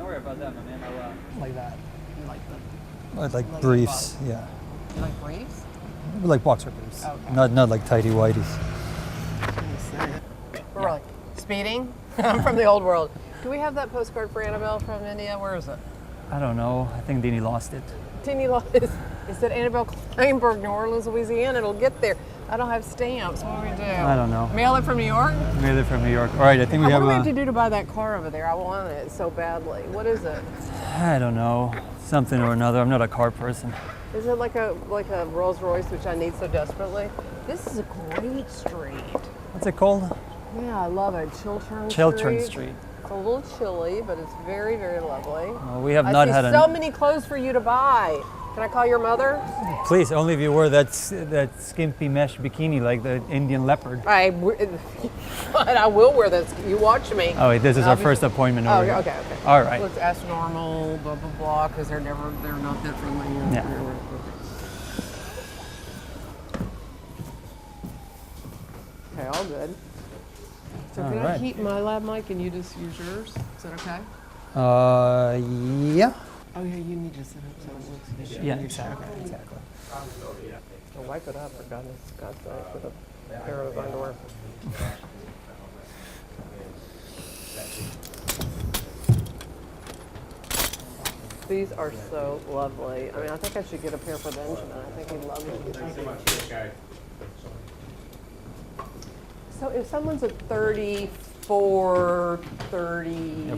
don't worry about that, my man. Like that. You like them? I like briefs, yeah. You like briefs? Like boxer briefs. Okay. Not like tighty whities. Really? Speeding? I'm from the old world. Do we have that postcard for Annabelle from India? Where is it? I don't know. I think Deanie lost it. Teeny is it Annabelle Kleinberg, New Orleans, Louisiana? It'll get there. I don't have stamps. What do we do? I don't know. Mail it from New York? Maybe they're from New York. All right, I think we What have do we a... have to do to buy that car over there? I want it so badly. What is it? I don't know. Something or another. I'm not a car person. Is it like a Rolls Royce, which I need so desperately? This is a great street. What's it called? Yeah, I love it. Chiltern Street. It's a little chilly, but it's very, very lovely. Well, we have I not see had so many clothes for you to buy. Can I call your mother? Please, only if you wear that skimpy mesh bikini like the Indian leopard. I will wear this. You watch me. Oh, wait, this is our first appointment over here. Okay. All right. Let's ask normal, blah, blah, blah, because they're not that friendly. Yeah. Okay, all good. So All can I right. keep my lab mic and you just use yours? Is that okay? Yeah. Oh yeah, you need to set up so it looks good. Yeah, exactly. So wipe it up for goodness sake with a pair of underwear. These are so lovely. I mean, I think I should get a pair for Benjamin. I think he'd love them. Thanks so much. So if someone's a 34, 30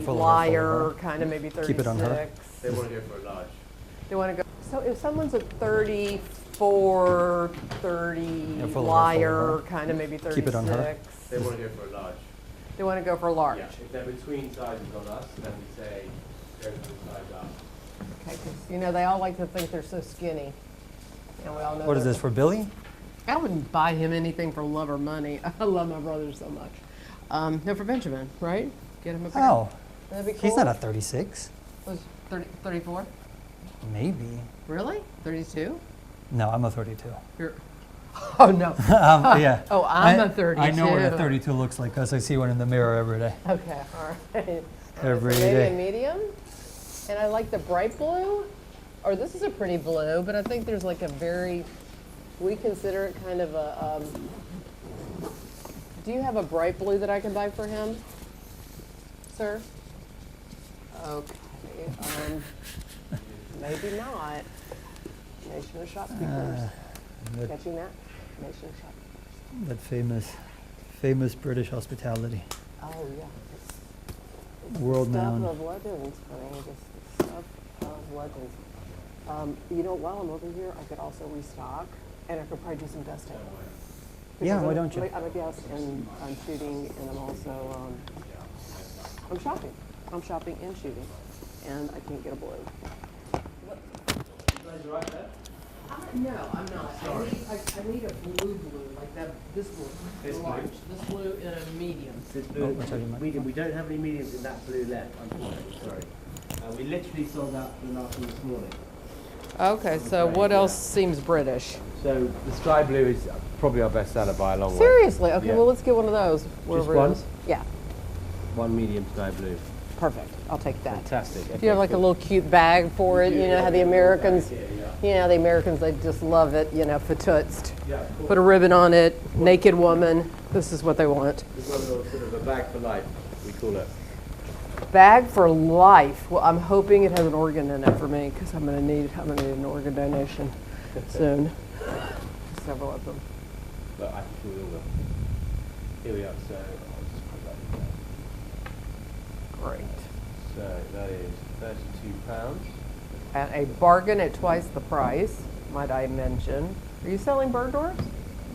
liar, kind of maybe 36. Keep it on her. They want to go for a large. They want to go. So if someone's a 34, 30 liar, kind of maybe 36. Keep it on her. They want to go for a large. They want to go for a large. Yeah. If they're between sizes on us, then we say go for the size up. Okay, 'cause, they all like to think they're so skinny. And we all know What is they're- this, for Billy? I wouldn't buy him anything for love or money. I love my brother so much. No, for Benjamin, right? Get him a pair. Oh, That'd be cool. he's not a 36. Was 34? Maybe. Really? 32? No, I'm a 32. You're. Oh no. Yeah. Oh, I'm a 32. I know what a 32 looks like because I see one in the mirror every day. Okay, all right. Every So day. maybe a medium. And I like the bright blue. Or this is a pretty blue, but I think there's like a very. We consider it kind of a. Do you have a bright blue that I can buy for him, sir? Okay. Maybe not. Nation of shopkeepers. That, Catching that? Nation of shopkeepers. that famous British hospitality. Oh yeah. World Stuff known. of legends, honey. Just stuff of legends. While I'm over here, I could also restock, and I could probably do some dusting. Yeah, why don't you? I'm a guest, and I'm shooting, and I'm also I'm shopping. I'm shopping and shooting, and I can't get a blue. No, I'm not. I need a blue, like that. This blue, This blue? large. This blue in a medium. This Oh, blue, I'll tell you mine. medium. We don't have any mediums in that blue left, unfortunately. Sorry. We literally sold out for the last one this morning. Okay, so what else seems British? So the sky blue is probably our best seller by a long way. Seriously? Okay, Yeah. well let's get one of those. wherever it one? is. Yeah, One medium sky blue. perfect. I'll take that. Fantastic. Do you have like a little cute bag for it? You know how the Americans, they just love it, fatutzt. Yeah. Put a ribbon on it, naked woman. This is what they want. We've got a little sort of a bag for life, we call it. Bag for life. Well, I'm hoping it has an organ in it for me because I'm gonna need an organ donation soon. Several of them. But I think we all will. Here we are. So I'll just put that in there. Great. So that is £32. At a bargain at twice the price, might I mention. Are you selling bird doors?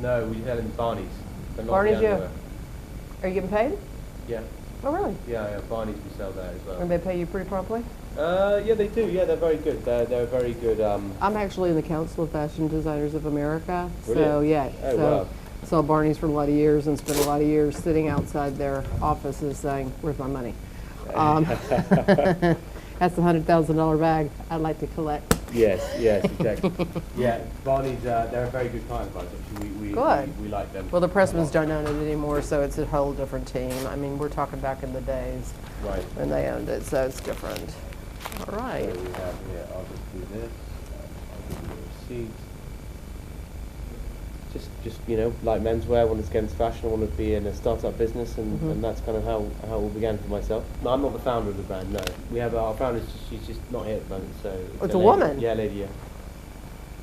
No, we had in Barney's. But not Barney's, the yeah. underwear. Are you getting paid? Yeah. Oh, really? Yeah, Barney's we sell that as well. And they pay you pretty promptly? Yeah, they do. Yeah, they're very good. They're very good. I'm actually in the Council of Fashion Designers of America. So, Brilliant. yeah. Oh, so, wow. saw Barney's for a lot of years and spent a lot of years sitting outside their offices saying, where's my money? That's the $100,000 bag I'd like to collect. Yes, exactly. Yeah, Barney's, they're a very good client of ours, actually. Good. We like them. Well, the Pressmans don't own it anymore, so it's a whole different team. I mean, we're talking back in the days Right. when they owned it, so it's different. All So right. we have here, I'll just do this. I'll give you the receipt. Just like menswear, wanted to get into fashion, I wanted to be in a startup business, and that's kind of how it all began for myself. No, I'm not the founder of the brand, no. We have our founder, she's just not here at the moment, so... It's a lady. woman? Yeah, lady,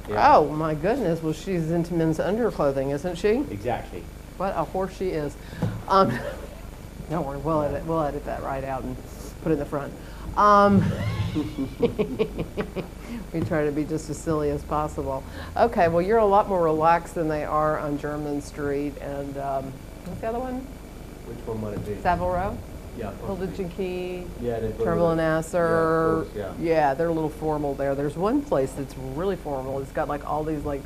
yeah. Oh, my goodness. Well, she's into men's underclothing, isn't she? Exactly. What a horse she is. Don't worry, we'll edit that right out and put it in the front. We try to be just as silly as possible. Okay, well, you're a lot more relaxed than they are on German Street and what's the other one? Which one might it be? Savile Row? Yeah. Hilditch and Key, Yeah, they've got Turnbull and Yeah, Nasser. of course, yeah. Yeah, they're a little formal there. There's one place that's really formal. It's got like all these like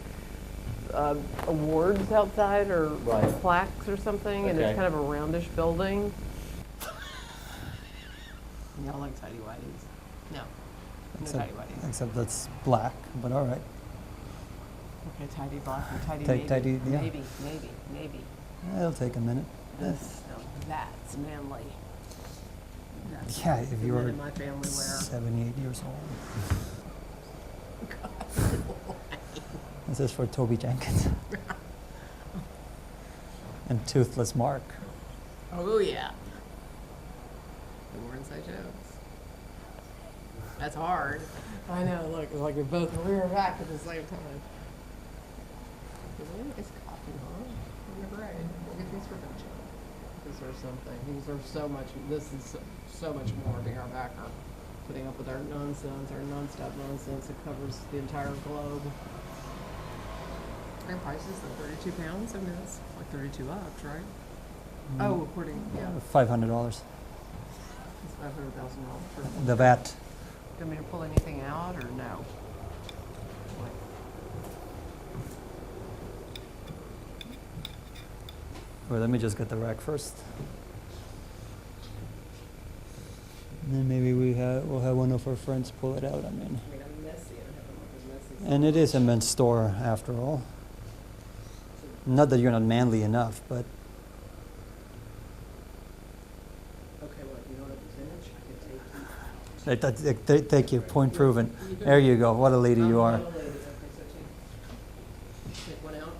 awards outside or Right. plaques or something, and it's Okay. kind of a roundish building. Y'all like tidy whities? No. No tidy whities. Except that's black, but all right. Okay, tidy black or tidy Ti- navy. tidy, yeah. Maybe. It'll take a minute. This, no, that's manly. That's Yeah, if the you men were in my family wear. 78 years old. This is for Toby Jenkins. And Toothless Mark. Oh yeah. The more inside jokes. That's hard. I know. Look, it's like we're both rear back at the same time. It's coffee, huh? You're great. We'll get these for Benji. He deserves something. He deserves so much. This is so much more being our backer. Putting up with our nonsense, our non-stop nonsense. It covers the entire globe. Our prices are 32 pounds. I mean, that's like 32 bucks, right? Oh, according, yeah. $500. It's $500,000 for. The VAT. Do you want me to pull anything out or no? Well, let me just get the rack first. And then maybe we'll have one of our friends pull it out. I mean, I mean, I'm messy. I have them as messy. and it is a men's store after all. Not that you're not manly enough, but Okay, well, you know what percentage? I could take you. thank you. Point proven. There you go. What a lady you are. Okay, so take one out.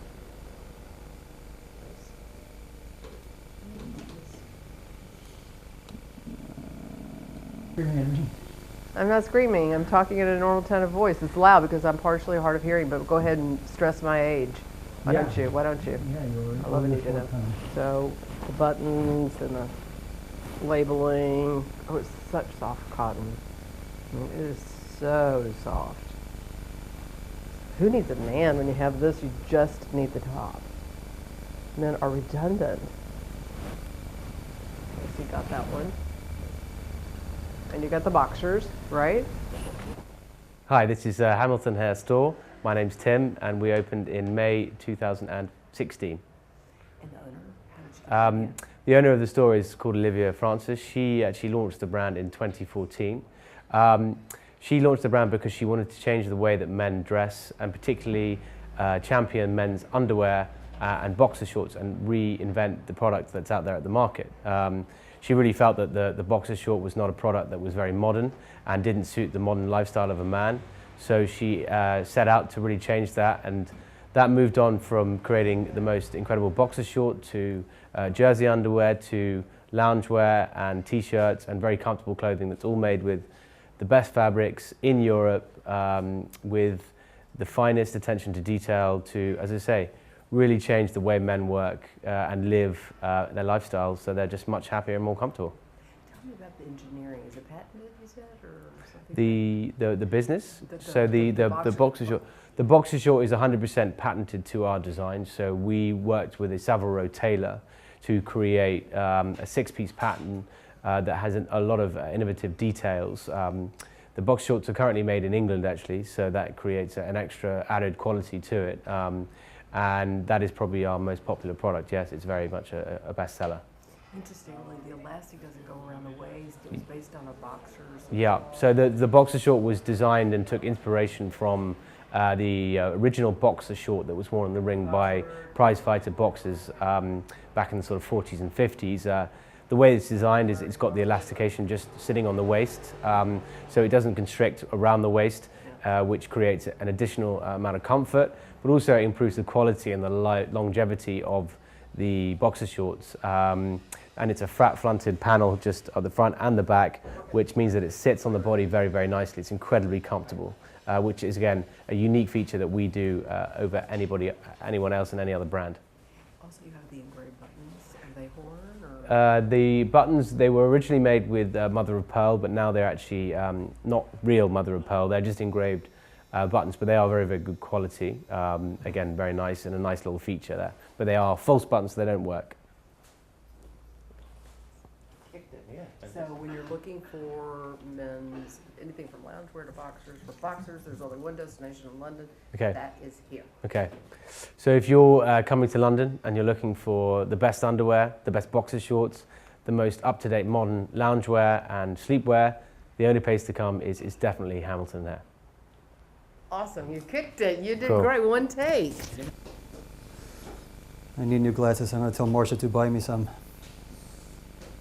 I'm not screaming. I'm talking at a normal tone of voice. It's loud because I'm partially hard of hearing, but go ahead and stress my age. Why don't you? Why don't you? Yeah, you're I love it, you know. So the buttons and the labeling. Oh, it's such soft cotton. I mean, it is so soft. Who needs a man when you have this? You just need the top. Men are redundant. So you got that one. And you got the boxers, right? Hi, this is Hamilton Hair Store. My name's Tim, and we opened in May 2016. And the owner? How did you get The owner of the store is called Olivia Francis. She actually launched the brand in 2014. She launched the brand because she wanted to change the way that men dress, and particularly champion men's underwear and boxer shorts, and reinvent the product that's out there at the market. She really felt that the boxer short was not a product that was very modern and didn't suit the modern lifestyle of a man. So she set out to really change that, and that moved on from creating the most incredible boxer short to jersey underwear to loungewear and t-shirts and very comfortable clothing that's all made with the best fabrics in Europe, with the finest attention to detail to, as I say, really change the way men work and live their lifestyles, so they're just much happier and more comfortable. Tell me about the engineering. Is it patented, you said, or something? The business, The- so the boxer- boxer short. The boxer short is 100% patented to our design. So we worked with a Savile Row tailor to create a six-piece pattern that has a lot of innovative details. The box shorts are currently made in England, actually, so that creates an extra added quality to it. And that is probably our most popular product. Yes, it's very much a bestseller. Interestingly, the elastic doesn't go around the waist. It was waist on a boxers? Yeah, so the boxer short was designed and took inspiration from the original boxer short that was worn in the ring by prize fighter boxers back in the sort of 40s and 50s. The way it's designed is it's got the elastication just sitting on the waist, so it doesn't constrict around the waist, which creates an additional amount of comfort, but also it improves the quality and the longevity of the boxer shorts. And it's a flat-fronted panel just at the front and the back, which means that it sits on the body very, very nicely. It's incredibly comfortable, which is, again, a unique feature that we do over anyone else in any other brand. Also, you have the engraved buttons. Are they horn? Or? The buttons, they were originally made with mother of pearl, but now they're actually not real mother of pearl. They're just engraved buttons, but they are very, very good quality. Again, very nice and a nice little feature there. But they are false buttons, so they don't work. So when you're looking for men's, anything from loungewear to boxers, for boxers, there's only one destination in London. Okay. That is here. Okay. So if you're coming to London and you're looking for the best underwear, the best boxer shorts, the most up-to-date modern loungewear and sleepwear, the only place to come is definitely Hamilton there. Awesome. You kicked it. You did Cool. great. One take. I need new glasses. I'm going to tell Marcia to buy me some.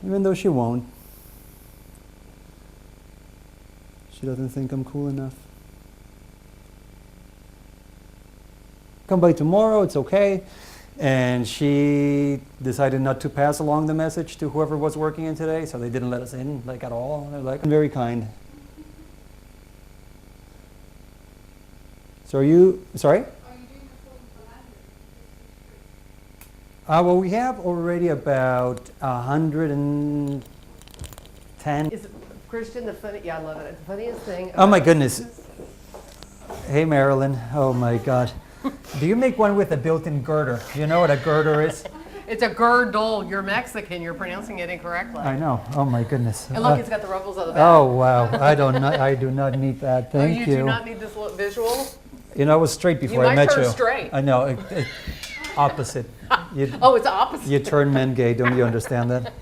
Even though she won't. She doesn't think I'm cool enough. Come by tomorrow, it's okay. And she decided not to pass along the message to whoever was working in today, so they didn't let us in, like, at all. They're like, very kind. So are you, sorry? Are you doing the form for Landon? Well, we have already about 110. Is it, Christian, the funny, yeah, I love it. The funniest thing. Oh my about- goodness. Hey Marilyn. Oh my God. Do you make one with a built-in girder? Do you know what a girder is? It's a girdle. You're Mexican. You're pronouncing it incorrectly. I know. Oh my goodness. And look, it's got the ruffles on the back. Oh wow. I do not need that. Oh, Thank you do not need this visual? You know, I was straight before You I might met turn you. straight. I know. Opposite. You, Oh, it's opposite. you turn men gay. Don't you understand that?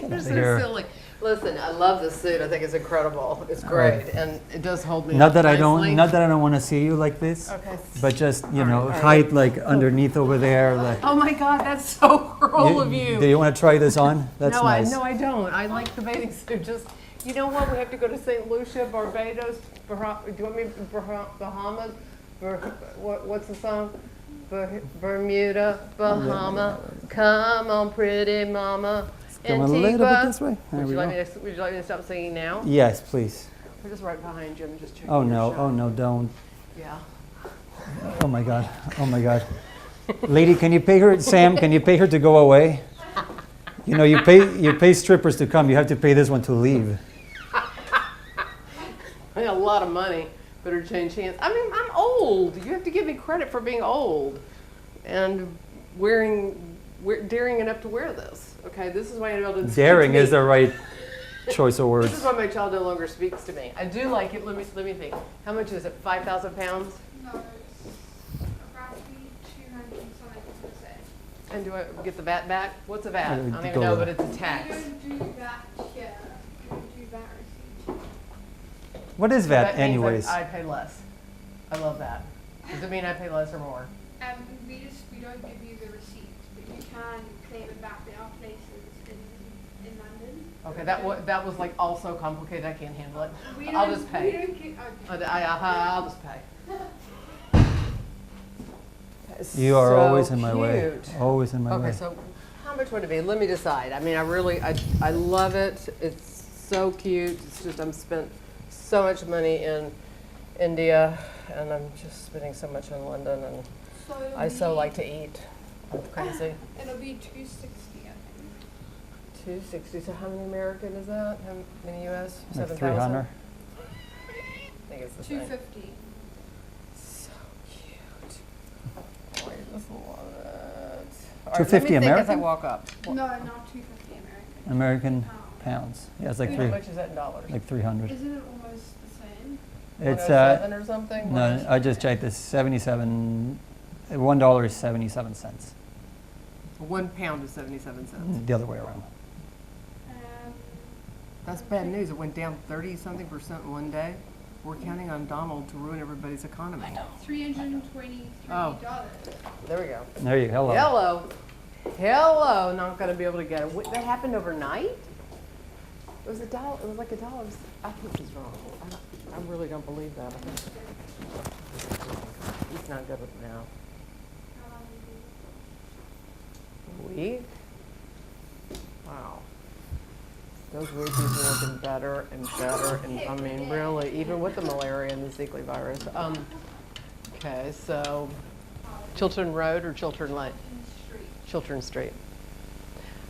You're so Here. silly. Listen, I love this suit. I think it's incredible. It's great, and it does hold me Not up that I nicely. don't want to see you like this, Okay. but just All right. hide like underneath over there. Like, Oh my God, that's so cruel of you. Do you want to try this on? That's no, nice. no, I don't. I like the bathing suit. Just, you know what? We have to go to St. Lucia, Barbados. Do you want me Bahamas? What's the song? Bermuda, Bahama. Come on, pretty mama. Come a little bit this way. There Would we you, go. would you like me to stop singing now? Yes, please. We're just right behind you. I'm just checking Oh your no, shot. oh no, don't. Yeah. Oh my God, oh my God. Lady, can you pay her, Sam, can you pay her to go away? You know, you pay strippers to come, you have to pay this one to leave. I got a lot of money. Better change hands. I mean, I'm old. You have to give me credit for being old and daring enough to wear this. Okay, this is why I don't. Daring is the right choice of This is words. why my child no longer speaks to me. I do like it. Let me think. How much is it? 5,000 pounds? No, it's approximately 200 and something %. And do I get the VAT back? What's a VAT? I don't even go know, there. but it's a We tax. don't do that here. We don't do that receipt. What is that means anyways? I pay less. I love that. Does it mean I pay less or more? We don't give you the receipt, but you can claim it back. There are places in London. Okay, that was like all so complicated. I can't handle it. We I'll don't- just We pay. don't give, I'll just pay. You are So always in my way. cute. Always in my Okay, way. so how much would it be? Let me decide. I mean, I love it. It's so cute. It's just, I'm spent so much money in India, and I'm just spending so much in London, and so it'll I so be- like to eat. I'm crazy. It'll be 260, I think. 260. So how many American is that? How many US? Like 7,000? 300. I think it's the same. 250. So cute. Oh, I just love it. All right, 250 let me think as I American? walk up. No, not 250 American. American Pound. pounds. Yeah, it's like How much is that in dollars? like 300. Isn't it almost the same? It's 107 or something? no, I just checked this. 77. $1 is 77 cents. 1 pound is 77 cents. The other way around. Um, That's bad news. It went down 30-something% in one day. We're counting on Donald to ruin everybody's economy. $323. Oh. There we go. There you go. Hello. Hello. Not going to be able to get it. That happened overnight? It was $1. It was like $1. I think he's wrong. I really don't believe that. I think he's not good with it now. A week? Wow. Those weeks are looking better and better, and I mean, really, even with the malaria and the Zika virus. Okay, so Chiltern Road or Chiltern Lane? Chiltern Street.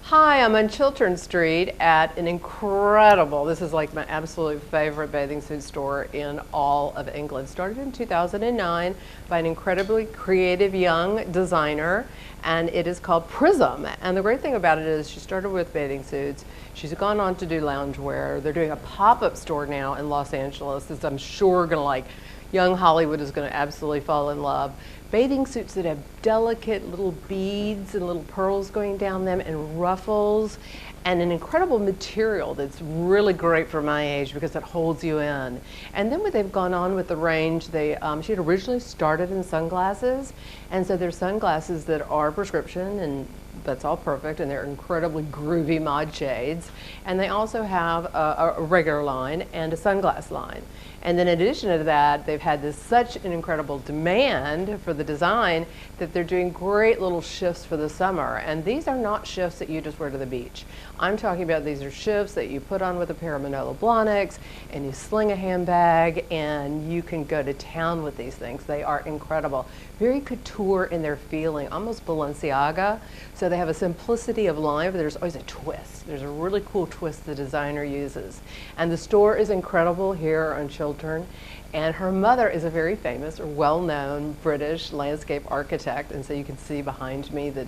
Hi, I'm on Chiltern Street at an incredible, this is like my absolute favorite bathing suit store in all of England. Started in 2009 by an incredibly creative young designer, and it is called Prism. And the great thing about it is she started with bathing suits. She's gone on to do loungewear. They're doing a pop-up store now in Los Angeles that I'm sure gonna like, young Hollywood is gonna absolutely fall in love. Bathing suits that have delicate little beads and little pearls going down them and ruffles and an incredible material that's really great for my age because it holds you in. And then what they've gone on with the range, she had originally started in sunglasses, and so there's sunglasses that are prescription, and that's all perfect, and they're incredibly groovy mod shades. And they also have a regular line and a sunglass line. And then in addition to that, they've had such an incredible demand for the design that they're doing great little shifts for the summer. And these are not shifts that you just wear to the beach. I'm talking about these are shifts that you put on with a pair of Manolo Blahniks, and you sling a handbag, and you can go to town with these things. They are incredible. Very couture in their feeling, almost Balenciaga. So they have a simplicity of line, but there's always a twist. There's a really cool twist the designer uses. And the store is incredible here on Chiltern. And her mother is a very famous or well-known British landscape architect. And so you can see behind me that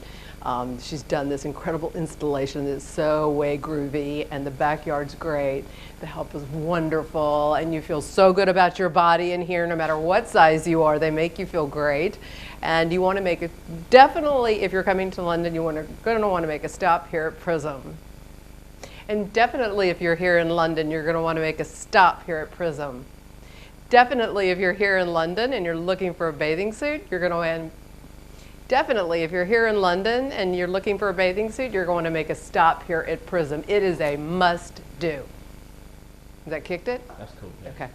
she's done this incredible installation that's so way groovy, and the backyard's great. The help is wonderful, and you feel so good about your body in here no matter what size you are. They make you feel great. And you want to make it, definitely if you're coming to London, you're going to want to make a stop here at Prism. And definitely if you're here in London, you're going to want to make a stop here at Prism. Definitely if you're here in London and you're looking for a bathing suit, you're going to definitely if you're here in London and you're looking for a bathing suit, you're going to make a stop here at Prism. It is a must do. Has that kicked it? That's cool. Yeah. Okay.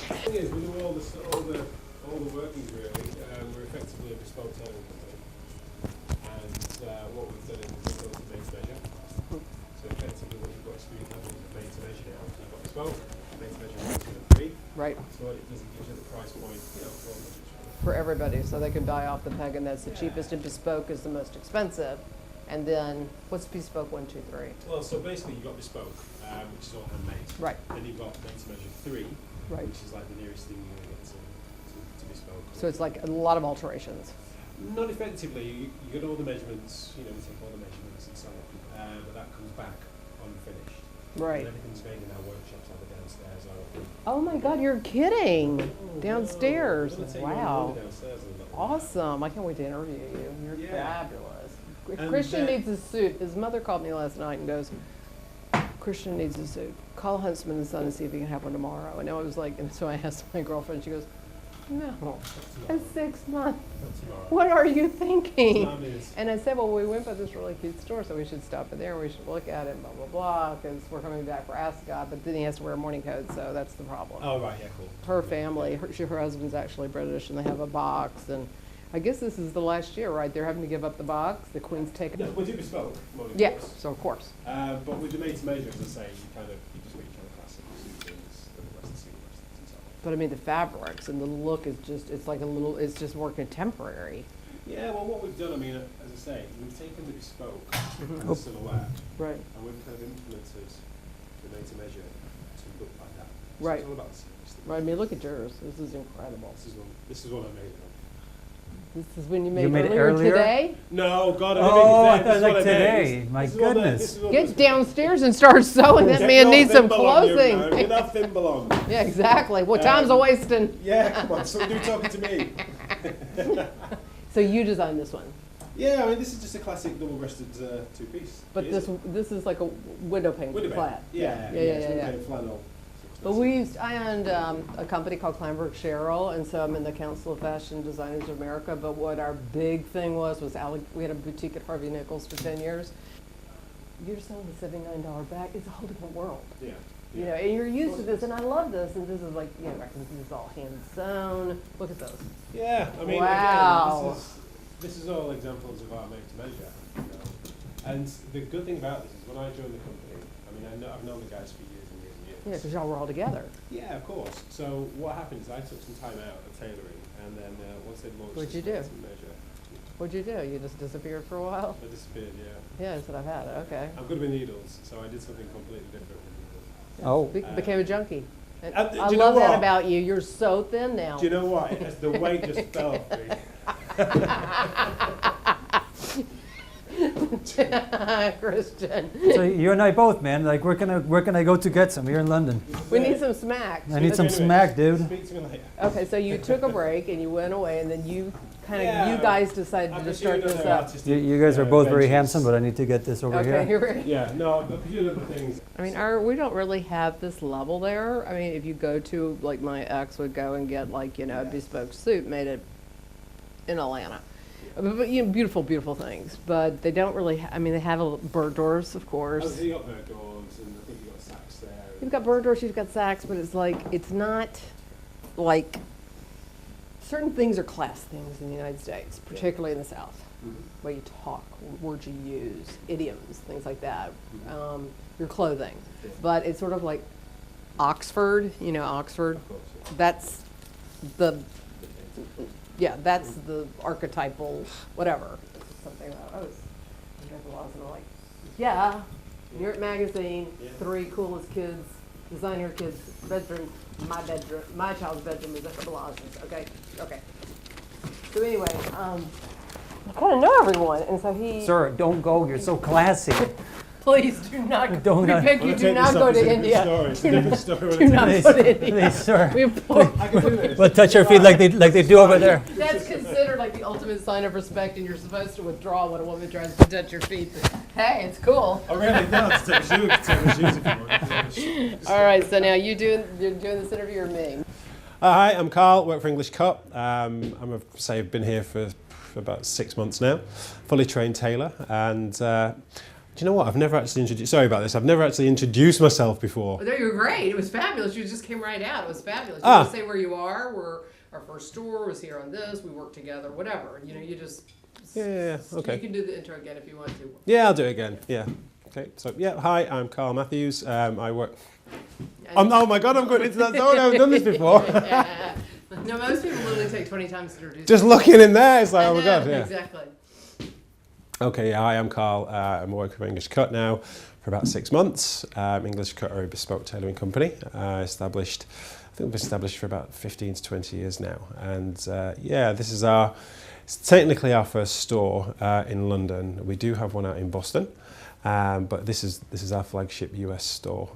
The thing is, we do all the workings really. We're effectively a bespoke tailoring company, and what we've done is we've built a made to measure. So effectively, what you've got experience having is made to measure now. So you've got bespoke, made to measure, 2 and 3. Right. So what it does, it gives you the price point, For everybody, so they can buy off the peg, and that's the cheapest, and bespoke is the most expensive. And then, what's bespoke 1, 2, 3? Well, so basically you've got bespoke, which is all handmade. Right. Then you've got made to measure 3, Right. which is like the nearest thing you're going to get to bespoke. So it's like a lot of alterations. Not effectively. You get all the measurements, we take all the measurements and so on, but that comes back unfinished. Right. And everything's made in our workshops, either downstairs or Oh my God, you're kidding! Downstairs. No, we're gonna take you on a Wow. wander downstairs and look. Awesome. I can't wait to interview you. You're Yeah. fabulous. And Christian then- needs a suit. His mother called me last night and goes, Christian needs a suit. Call Huntsman and Son and see if he can have one tomorrow. And I was like, and so I asked my girlfriend, she goes, no, it's 6 months. Not tomorrow. What are you thinking? Time is- And I said, well, we went by this really cute store, so we should stop in there, we should look at it, blah, blah, blah, because we're coming back for Ascot, but then he has to wear a morning coat, so that's the problem. Oh, right, yeah, cool. Her family, her husband's actually British, and they have a box, and I guess this is the last year, right? They're having to give up the box, the Queen's taken No, it. we do bespoke. Morning Yeah, coats. so of course. But with the made to measure, as I say, you just make kind of classic things, the Western single Westerns and so on. But I mean, the fabrics and the look is just, it's like a little, it's just more contemporary. Yeah, well, what we've done, I mean, as I say, we've taken the bespoke and the silhouette, Right. and we've kind of implemented the made to measure to look like that. So Right. It's all about the simplicity. Right, I mean, look at yours. This is incredible. This is one I made. This is when you You made made it earlier earlier? today? No, God, I Oh, I didn't make it thought today. like This is what I made. today. My This is what goodness. this is what Get was- downstairs and start sewing. That Get man your needs some thimble on you, clothing. man. Get that thimble on. Yeah, exactly. Well, time's a wasting. Yeah, come on, someone do talking to me. So you designed this one. Yeah, I mean, this is just a classic double-breasted two-piece. But this is like a window pane Window pane. flat. Yeah, yeah. window pane flannel. But I owned a company called Kleinberg Sherrill, and so I'm in the Council of Fashion Designers of America. But what our big thing was we had a boutique at Harvey Nichols for 10 years. You're selling a $79 bag. It's a whole different world. Yeah. You know, and you're used to this, and I love this. And this is like, you know, this is all hand sewn. Look at those. Yeah, I mean, Wow. again, this is all examples of our made-to-measure. You know? And the good thing about this is when I joined the company, I mean, I've known the guys for years and years and years. Yeah, because y'all were all together. Yeah, of course. So what happened is I took some time out of tailoring, and then once they launched What'd you this do? made-to-measure, What'd you do? You just disappeared for a while? I disappeared, yeah. Yeah, that's what I've had. Okay. I'm good with needles, so I did something completely different with needles. Oh. Became a junkie. And do I you know love that what? about you. You're so thin now. Do you know what? The weight just fell off me. Christian. So you and I both, man. Like, where can I go to get some here in London? We need some smacks. I need some Anyway, smack, dude. Speak to me later. Okay, so you took a break and you went away, and then you Yeah. you guys decided I to pursued start this other up. artistic, You guys are both very ventures. handsome, but I need to get this over Okay, here. you're ready. Yeah, no, I pursued other things. I mean, we don't really have this level there. I mean, if you go to, like, my ex would go and get, like, you know, a bespoke suit made in Atlanta. But, you know, beautiful, beautiful things. But they don't really, I mean, they have Bergdorf's, of Oh, course. so you got Bergdorf's, and I think you got Saks there. You've got Bergdorf's, you've got Saks, but it's like, it's not like, certain things are class things in the United States, particularly in the South. Mhm. Way you talk, words you use, idioms, things like that, your clothing. Yeah. But it's sort of like Oxford, you know, Oxford, Of course, yeah. that's that's the archetypal, whatever. Something about, oh, it's and I'm like, yeah, New York Magazine, Yeah. 3 coolest kids, designer kids' bedroom, my child's bedroom is at the Balazi's, okay? So anyway, I kind of know everyone, and so he, Sir, don't go. You're so classy. please do not, Don't we not- beg you, Well, do take not this go up, it's to a different India. story. It's a Do not- different story when do I not take Please, go to India. please, sir. We implore- I can do this. But touch your feet like they do over there. That's considered like the ultimate sign of respect, and you're supposed to withdraw when a woman tries to touch your feet. But, hey, it's cool. I really don't have to take my shoes if you want. All right, so now you're doing this interview or me? Hi, I'm Carl, work for English Cut. I've been here for about 6 months now, fully trained tailor. And do you know what? I've never actually introduced myself before. Oh, no, you were great. It was fabulous. You just came right out. It was fabulous. You Ah. just say where you are. Our first store was here on this. We worked together. Whatever. You know, you just. Yeah, okay. You can do the intro again if you want to. Yeah, I'll do it again. Yeah. Okay. So yeah, hi, I'm Carl Matthews. I work. And- Oh my God, I'm going into that zone. I haven't done this before. Yeah. No, most people literally take 20 times to introduce. Just looking in there, it's like, oh my I know, God. Yeah. Exactly. Okay, yeah, hi, I'm Carl. I'm working for English Cut now for about 6 months. English Cut are a bespoke tailoring company, established for about 15 to 20 years now. And this is it's technically our first store in London. We do have one out in Boston, but this is our flagship US store.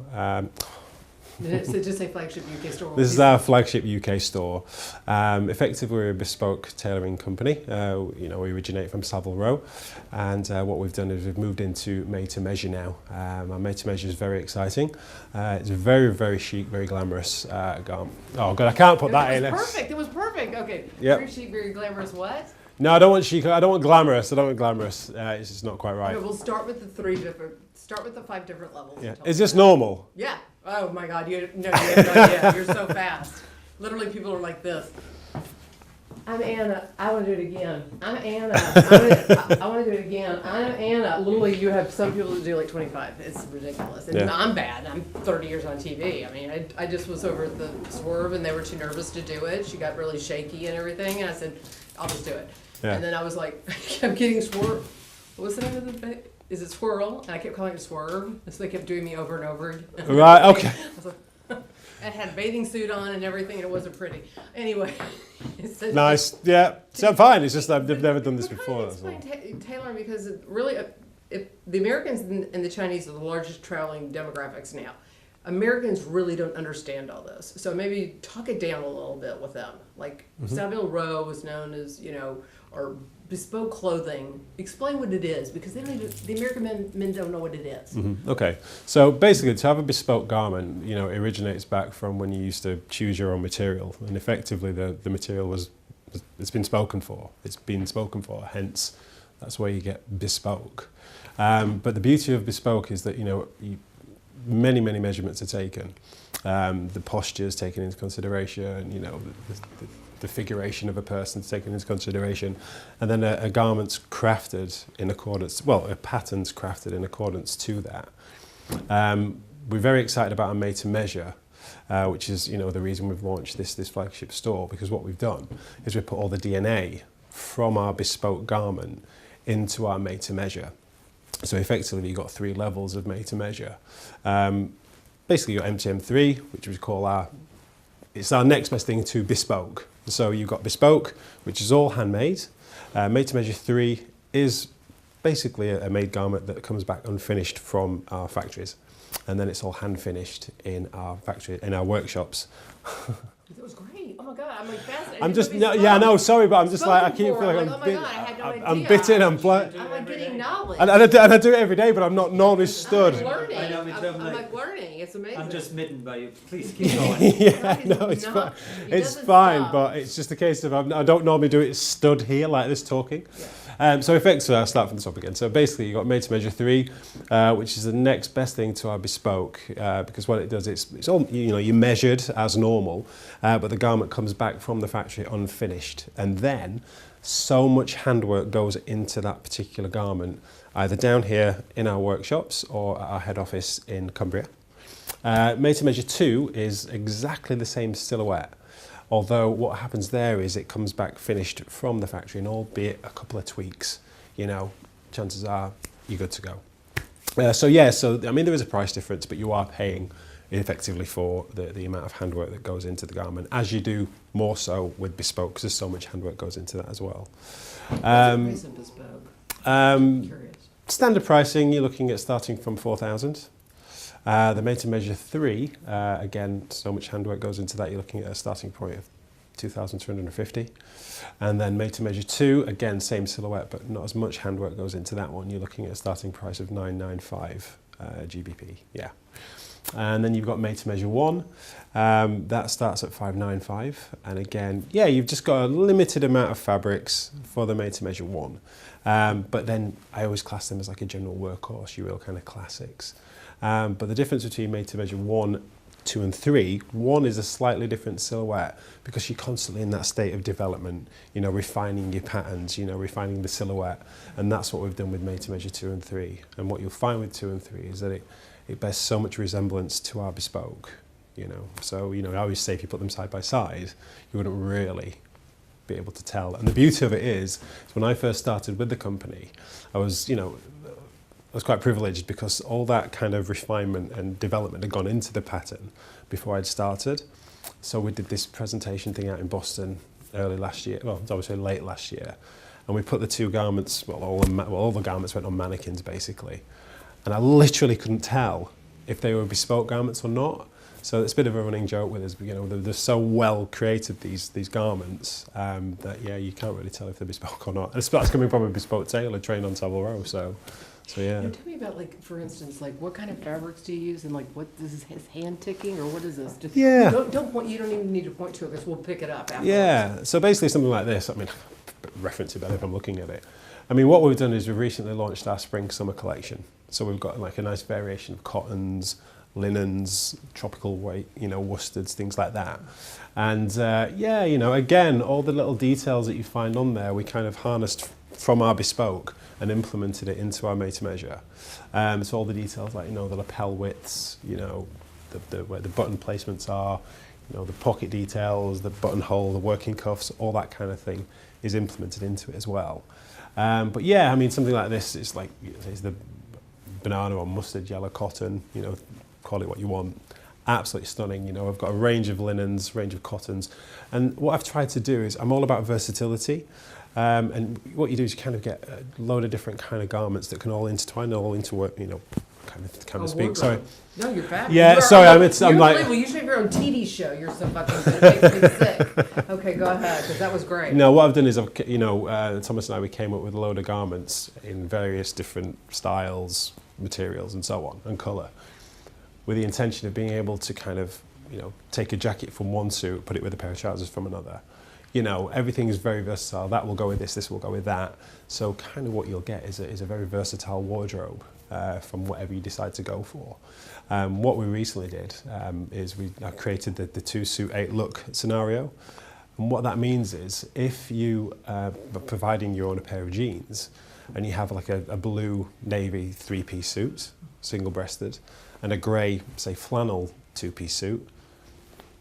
So just say flagship UK store. This is our flagship UK store. Effectively, we're a bespoke tailoring company. We originate from Savile Row, and what we've done is we've moved into made-to-measure now. Our made-to-measure is very exciting. It's very, very chic, very glamorous garment. Oh God, I can't put that in. It was perfect. It was perfect. Okay. Yep. Very chic, very glamorous. What? No, I don't want chic. I don't want glamorous. It's just not quite right. Okay, we'll start with the 5 different levels. Yeah. and tell Is me this about- normal? Yeah. Oh my God, you have no idea. You're so fast. Literally, people are like this. I'm Anna. I want to do it again. I'm Anna. I want to do it again. I'm Anna. Literally, you have some people that do like 25. It's ridiculous. And Yeah. I'm bad. I'm 30 years on TV. I mean, I just was over at the Swerve, and they were too nervous to do it. She got really shaky and everything, and I said, I'll just do it. Yeah. And then I was like, I kept getting Swerve. What's the name of the thing? Is it Swirl? And I kept calling it Swerve. And so they kept doing me over and over again. Right. Okay. I was like, I had a bathing suit on and everything, and it wasn't pretty. Anyway. So Nice. Yeah. So I'm fine. It's just I've never done this But before. how do That's you all. explain tailoring? Because it really, if the Americans and the Chinese are the largest traveling demographics now. Americans really don't understand all this. So maybe talk it down a little bit with them. Like Savile Row is known as, or bespoke clothing. Explain what it is, because they don't even, the American men don't know what it is. Okay, so basically to have a bespoke garment, it originates back from when you used to choose your own material, and effectively the material it's been spoken for. It's been spoken for, hence that's where you get bespoke. But the beauty of bespoke is that, many measurements are taken. The posture is taken into consideration, the figuration of a person is taken into consideration, and then a garment's crafted in accordance, a pattern's crafted in accordance to that. We're very excited about our made to measure, which is the reason we've launched this flagship store, because what we've done is we put all the DNA from our bespoke garment into our made to measure. So effectively you've got 3 levels of made to measure. Basically your MTM3, which we call it's our next best thing to bespoke. So you've got bespoke, which is all handmade. Made to measure 3 is basically a made garment that comes back unfinished from our factories. And then it's all hand finished in our factory, in our workshops. That was great. Oh my God, I'm like fascinated. I'm just, no, sorry, but I'm just like, I keep feeling I'm bitten, I'm blunt. I'm like getting knowledge. And I do it every day, but I'm not normally stood. I'm learning. I know, I'm like learning. It's amazing. I'm just smitten by you. Please keep going. It's fine. It's fine, but it's just a case of I don't normally do it stood here like this talking. So effectively, I'll start from the top again. So basically, you've got made to measure 3, which is the next best thing to our bespoke, because what it does, it's all, you're measured as normal, but the garment comes back from the factory unfinished, and then so much handwork goes into that particular garment, either down here in our workshops or at our head office in Cumbria. Made to measure 2 is exactly the same silhouette. Although what happens there is it comes back finished from the factory, and albeit a couple of tweaks, chances are you're good to go. So I mean, there is a price difference, but you are paying effectively for the amount of handwork that goes into the garment, as you do more so with bespoke, because there's so much handwork goes into that as well. What's the price of bespoke? I'm curious. Standard pricing, you're looking at starting from 4,000. The made to measure 3, again, so much handwork goes into that, you're looking at a starting point of 2,250. And then made to measure 2, again, same silhouette, but not as much handwork goes into that one. You're looking at a starting price of 995 GBP, yeah. And then you've got made to measure 1, that starts at 595. And again, you've just got a limited amount of fabrics for the made to measure 1. But then I always class them as like a general workhorse, your real kind of classics. But the difference between made to measure 1, 2 and 3, 1 is a slightly different silhouette because you're constantly in that state of development, refining your patterns, refining the silhouette. And that's what we've done with made to measure 2 and 3. And what you'll find with 2 and 3 is that it bears so much resemblance to our bespoke, So, I always say if you put them side by side, you wouldn't really be able to tell. And the beauty of it is when I first started with the company, I was quite privileged because all that kind of refinement and development had gone into the pattern before I'd started. So we did this presentation thing out in Boston early last year, well, it's obviously late last year, and we put the 2 garments, all the garments went on mannequins basically, and I literally couldn't tell if they were bespoke garments or not. So it's a bit of a running joke with us, but they're so well created, these garments, that you can't really tell if they're bespoke or not. And that's coming from a bespoke tailor trained on Savile Row, so yeah. Now, tell me about, for instance, what kind of fabrics do you use, and what is his hand ticking, or what is this? Don't point. You don't even need to point to it because we'll pick it up afterwards. Yeah. So basically, something like this. I mean, reference it better if I'm looking at it. I mean, what we've done is we've recently launched our spring/summer collection. So we've got a nice variation of cottons, linens, tropical weight, worsteds, things like that. And again, all the little details that you find on there, we kind of harnessed from our bespoke and implemented it into our made to measure. So all the details like, the lapel widths, where the button placements are, the pocket details, the buttonhole, the working cuffs, all that kind of thing is implemented into it as well. But I mean, something like this is it's the banana or mustard yellow cotton, call it what you want. Absolutely stunning. I've got a range of linens, range of cottons. And what I've tried to do is I'm all about versatility. And what you do is you kind of get a load of different kind of garments that can all intertwine, all into work, kind kind of speak. Sorry. No, you're fabulous. Yeah, sorry, I'm like- unbelievable. You should have your own TV show. You're so fucking good. It makes me sick. Okay, go ahead, because that was great. No, what I've done is Thomas and I, we came up with a load of garments in various different styles, materials, and so on, and colour, with the intention of being able to kind of, take a jacket from one suit, put it with a pair of trousers from another. Everything is very versatile. That will go with this will go with that. So kind of what you'll get is a very versatile wardrobe from whatever you decide to go for. What we recently did is I created the 2-suit 8-look scenario. And what that means is if you are providing you own a pair of jeans and you have like a blue navy 3-piece suit, single-breasted, and a grey, say, flannel 2-piece suit,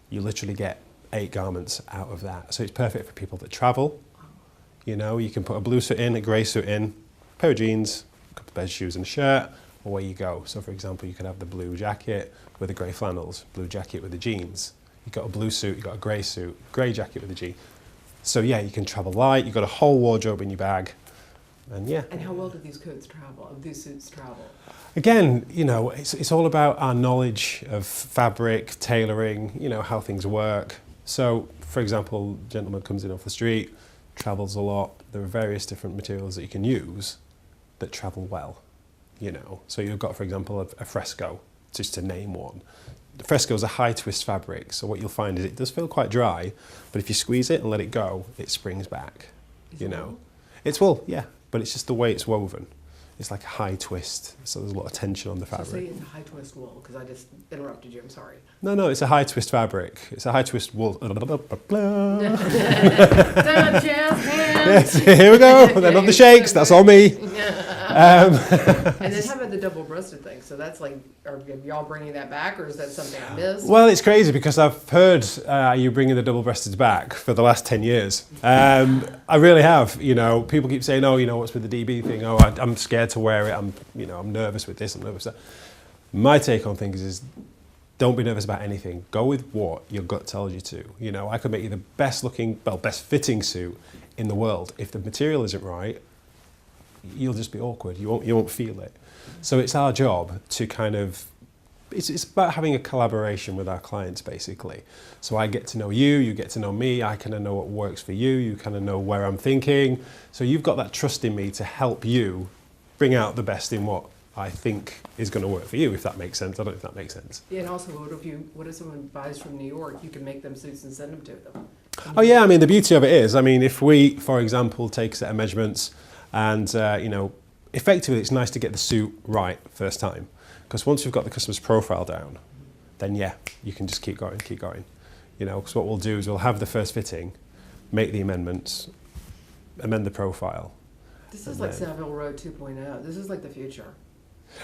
you literally get 8 garments out of that. So it's perfect for people that travel. You can put a blue suit in, a grey suit in, a pair of jeans, a couple of pairs of shoes and a shirt, away you go. So for example, you could have the blue jacket with the grey flannels, blue jacket with the jeans. You've got a blue suit, you've got a grey suit, grey jacket with the jeans. So yeah, you can travel light, you've got a whole wardrobe in your bag. And yeah. And how well do these suits travel? Again, it's all about our knowledge of fabric, tailoring, how things work. So, for example, a gentleman comes in off the street, travels a lot. There are various different materials that you can use that travel well, So you've got, for example, a fresco, just to name one. The fresco is a high twist fabric, so what you'll find is it does feel quite dry, but if you squeeze it and let it go, it springs back, It's wool, yeah, but it's just the way it's woven. It's like a high twist, so there's a lot of tension on the fabric. So say it's a high twist wool, because I just interrupted you, I'm sorry. No, it's a high twist fabric. It's a high twist wool. Yes, here we go. Then on the shakes, that's all me. And then how about the double-breasted thing? So that's like, are y'all bringing that back, or is that something I missed? Well, it's crazy because I've heard you bringing the double-breasted back for the last 10 years. I really have. People keep saying, "Oh, what's with the DB thing? Oh, I'm scared to wear it. I'm nervous with this. I'm nervous with that." My take on things is, don't be nervous about anything. Go with what your gut tells you to. I could make you the best fitting suit in the world. If the material isn't right, you'll just be awkward. You won't feel it. So it's our job to kind of, it's about having a collaboration with our clients, basically. So I get to know you, you get to know me, I kind of know what works for you, you kind of know where I'm thinking. So you've got that trust in me to help you bring out the best in what I think is going to work for you, if that makes sense. I don't know if that makes sense. Yeah, and also, what if someone buys from New York? You can make them suits and send them to them. Oh yeah, the beauty of it is, if we, for example, take a set of measurements and, effectively it's nice to get the suit right first time. Because once you've got the customer's profile down, then yeah, you can just keep going. Because what we'll do is we'll have the first fitting, make the amendments, amend the profile. This is like Savile Row 2.0. This is like the future.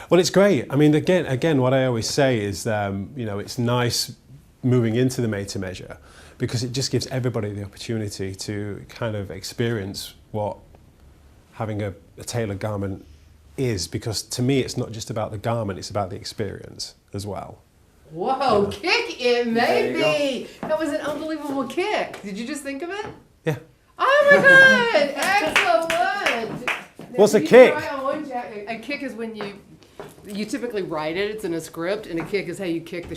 Well, it's great. Again, what I always say is, it's nice moving into the made to measure because it just gives everybody the opportunity to kind of experience what having a tailored garment is, because to me it's not just about the garment, it's about the experience as well. Whoa, kick it, maybe! That was an unbelievable kick. Did you just think of it? Yeah. Oh my god! Excellent! What's a kick? A kick is when you typically write it, it's in a script, and a kick is how you kick the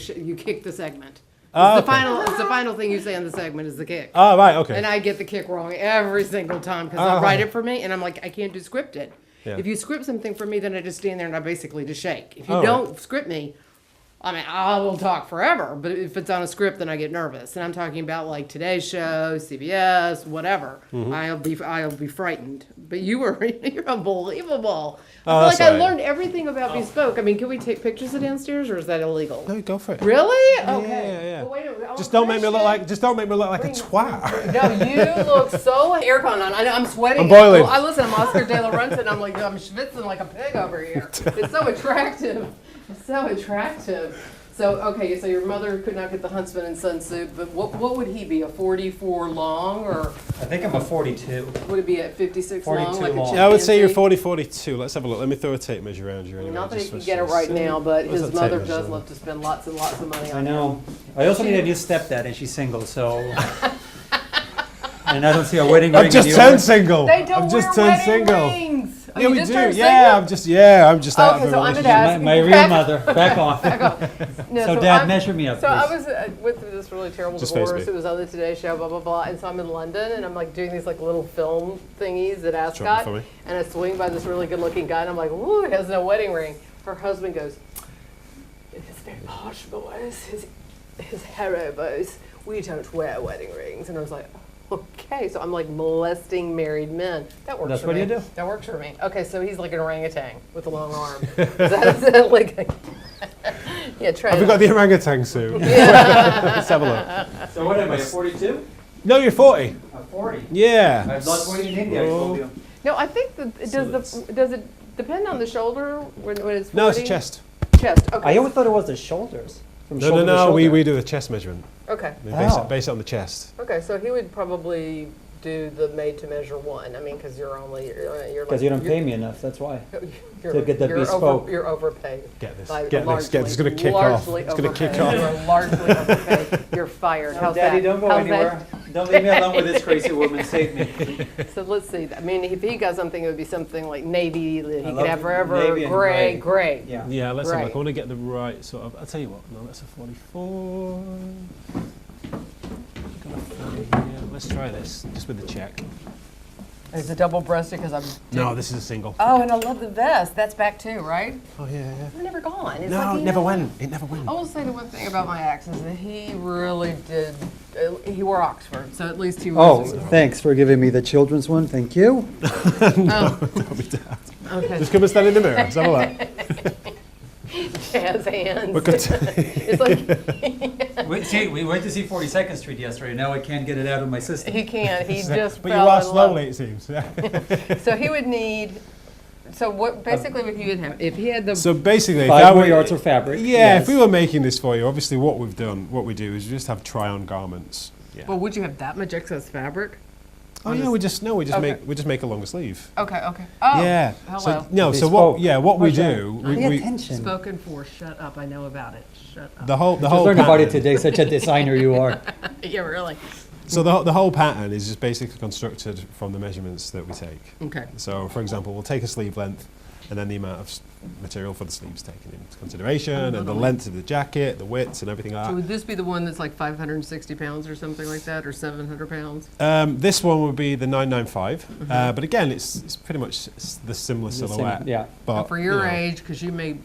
segment. It's the final thing you say on the segment is the kick. Oh, right, okay. And I get the kick wrong every single time because they'll write it for me, and I'm like, I can't do scripted. Yeah. If you script something for me, then I just stand there and I basically just shake. If you don't script me, I will talk forever. But if it's on a script, then I get nervous. And I'm talking about like Today's Show, CBS, whatever. Mm-hmm. I'll be frightened. But you're unbelievable. I learned everything about Bespoke. Can we take pictures of downstairs, or is that illegal? No, go for it. Really? Okay. Yeah. Well, wait a minute. Just don't make me look like a twat. No, you look so aircon on. I'm sweating. I'm boiling. Listen, I'm Oscar De La Renta, and I'm schwitzing like a pig over here. It's so attractive. So so your mother could not get the Huntsman and Son suit, but what would he be? A 44 long, or I think I'm a 42. would it be at 56 long? 42 Like long. a Yeah, I would say you're chimpanzee? 42. Let's have a look. Let me throw a tape measure around you anyway. Not that he just can for get it right some- now, but What's his that tape mother measure does on? love to spend lots and lots of money on I him. know. I also need a new stepdad, and she's single, so. And I don't see a wedding ring. I've just in the turned order. single. They don't I've just wear turned wedding single. rings. Yeah, you we just do. turned Yeah, I'm just out Okay, of so a I'm a relationship. dad. My real mother. Back off. No, So, Dad, I'm- measure me up, So I please. was went through this really terrible Just face divorce. me. It was on the Today Show, blah blah blah. And so I'm in London, and I'm like doing these like little film thingies at Ascot, for me. and I swing by this really good-looking guy, and I'm like, "Woo, he has no wedding ring." Her husband goes, "It's very posh boys, his Harrow boys. We don't wear wedding rings." And I was like, "Okay." So I'm like molesting married men. That works. That's for what me. you do. That works for me. Okay, so he's like an orangutan with a long arm. Is that like? Yeah, try Have it we got out. the orangutan suit? Let's have a look. So what am I, 42? No, you're 40. 40. Yeah. I've lost weight in India, I told you. No, I think that does it depend on the shoulder when it's 40? No, it's a chest. Chest. Okay. I always thought it was the shoulders. From No, shoulder no, to no. shoulder. We do the chest measurement. Okay. We Oh. base it on the chest. Okay. So he would probably do the made to measure one. I mean, because you're Because like, you don't pay me enough, that's why. you're, to get that you're bespoke. you're overpaid. Get this. By Get this. Get this. It's going to kick largely off. It's going to kick overpaid. off. You're largely overpaid. You're fired. How's Daddy, that? don't go How's anywhere. Don't leave me alone with this crazy woman. Save me. So let's see. I mean, if he got something, it would be something like navy that he could love have forever, navy and gray, gray. gray. Yeah. Yeah, let's have a look. Right. I want to get the right sort of. I'll tell you what. No, that's a 44. Got a 40 here. Let's try this, just with the check. Is it double breasted? Because I'm. No, this is a single. Oh, and I love the vest. That's back too, right? Oh yeah, yeah. It's never gone. It's No, like it he never never- went. It never went. I will say the one thing about my ex is that he really did. He wore Oxford, so at least he Oh, was. thanks for giving me the children's one. Thank you. Okay. Just come and stand in the mirror. Let's have a look. Jazz hands. We're good. It's like We went to see 42nd Street yesterday. Now I can't get it out of my system. he can't. He just. But you fell are in love. slowly, it seems. So he would need. So what? Basically, what he would have if he had the. So basically, if 5 that more were- yards of fabric. Yeah, yes. if we were making this for you, obviously what we do is we just have try-on garments. Yeah. well, would you have that much excess fabric? Oh yeah, we just Okay. make a longer sleeve. Okay. Okay. Oh. Yeah. Hello. So no, so Bespoke. what we What's that? do, Pay we attention. Spoken for. Shut up. I know about it. Shut up. the whole Just whole learned about it pattern- today. Such a designer you are. Yeah. Really. So the whole pattern is just basically constructed from the measurements that we take. Okay. So for example, we'll take a sleeve length, and then the amount of material for the sleeves taken into consideration, and the length of the jacket, the widths, and everything So like would this be the one that's like 560 pounds or something like that, or 700 pounds? that. This one would be the 995, but again, it's pretty much the similar The same- silhouette. yeah. But For your you know, age, because you may.